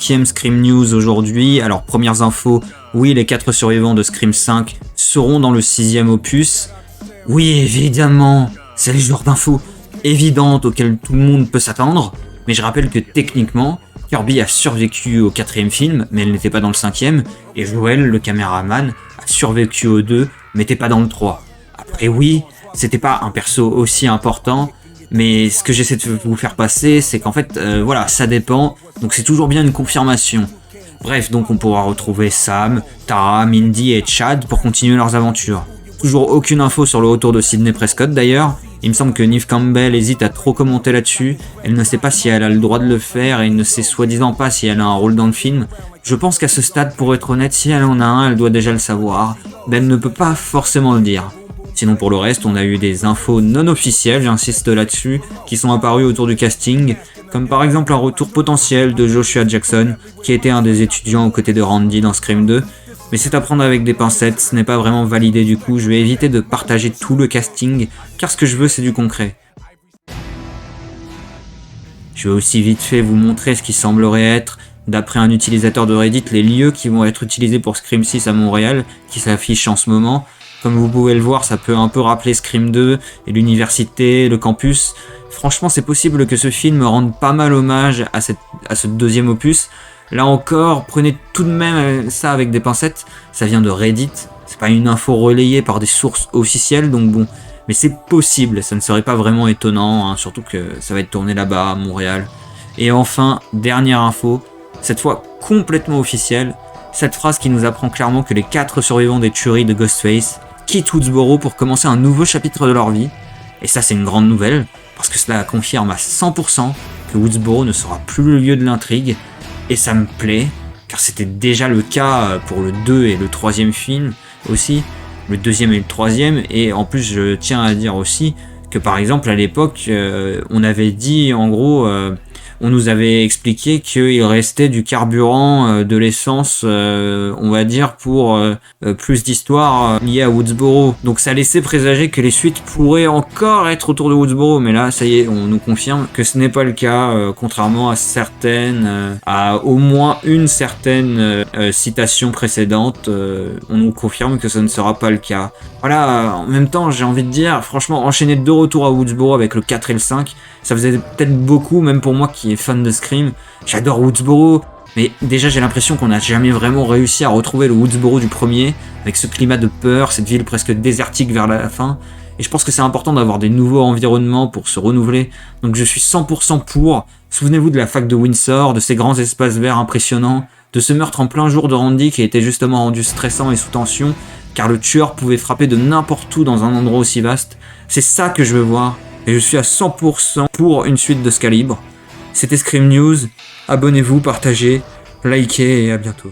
5e Scream News aujourd'hui. Alors premières infos, oui les 4 survivants de Scream 5 seront dans le 6e opus. Oui évidemment, c'est le genre d'infos évidentes auxquelles tout le monde peut s'attendre. Mais je rappelle que techniquement, Kirby a survécu au 4e film, mais elle n'était pas dans le 5e. Et Joel, le caméraman, a survécu au 2, mais n'était pas dans le 3. Après oui, c'était pas un perso aussi important. Mais ce que j'essaie de vous faire passer, c'est qu'en fait, voilà, ça dépend. Donc c'est toujours bien une confirmation. Bref, donc on pourra retrouver Sam, Tara, Mindy et Chad pour continuer leurs aventures. Toujours aucune info sur le retour de Sydney Prescott d'ailleurs. Il me semble que Neve Campbell hésite à trop commenter là-dessus. Elle ne sait pas si elle a le droit de le faire et ne sait soi-disant pas si elle a un rôle dans le film. Je pense qu'à ce stade, pour être honnête, si elle en a un, elle doit déjà le savoir. Mais elle ne peut pas forcément le dire. Sinon pour le reste, on a eu des infos non officielles, j'insiste là-dessus, qui sont apparues autour du casting, comme par exemple un retour potentiel de Joshua Jackson, qui était un des étudiants aux côtés de Randy dans Scream 2, mais c'est à prendre avec des pincettes, ce n'est pas vraiment validé du coup, je vais éviter de partager tout le casting, car ce que je veux c'est du concret. Je vais aussi vite fait vous montrer ce qui semblerait être, d'après un utilisateur de Reddit, les lieux qui vont être utilisés pour Scream 6 à Montréal, qui s'affichent en ce moment. Comme vous pouvez le voir, ça peut un peu rappeler Scream 2 et l'université, le campus. Franchement, c'est possible que ce film rende pas mal hommage à ce 2e opus. Là encore, prenez tout de même ça avec des pincettes. Ça vient de Reddit. C'est pas une info relayée par des sources officielles, donc bon. Mais c'est possible, ça ne serait pas vraiment étonnant, hein, surtout que ça va être tourné là-bas, à Montréal. Et enfin, dernière info, cette fois complètement officielle. Cette phrase qui nous apprend clairement que les 4 survivants des tueries de Ghostface quittent Woodsboro pour commencer un nouveau chapitre de leur vie. Et ça c'est une grande nouvelle, parce que cela confirme à 100% que Woodsboro ne sera plus le lieu de l'intrigue. Et ça me plaît, car c'était déjà le cas pour le 2 et le 3e film aussi, le 2e et le 3e, et en plus je tiens à dire aussi que par exemple à l'époque, on avait dit en gros... on nous avait expliqué qu'il restait du carburant, de l'essence, on va dire, pour plus d'histoires liées à Woodsboro. Donc ça laissait présager que les suites pourraient encore être autour de Woodsboro, mais là, ça y est, on nous confirme que ce n'est pas le cas, contrairement à certaines, à au moins une certaine citation précédente, on nous confirme que ça ne sera pas le cas. Voilà, en même temps, j'ai envie de dire, franchement, enchaîner 2 retours à Woodsboro avec le 4 et le 5, ça faisait peut-être beaucoup, même pour moi qui est fan de Scream. J'adore Woodsboro, mais déjà j'ai l'impression qu'on n'a jamais vraiment réussi à retrouver le Woodsboro du premier, avec ce climat de peur, cette ville presque désertique vers la fin. Et je pense que c'est important d'avoir des nouveaux environnements pour se renouveler, donc je suis 100% pour. Souvenez-vous de la fac de Windsor, de ces grands espaces verts impressionnants, de ce meurtre en plein jour de Randy qui a été justement rendu stressant et sous tension, car le tueur pouvait frapper de n'importe où dans un endroit aussi vaste. C'est ça que je veux voir, et je suis à 100% pour une suite de ce calibre. C'était Scream News, abonnez-vous, partagez, likez et à bientôt.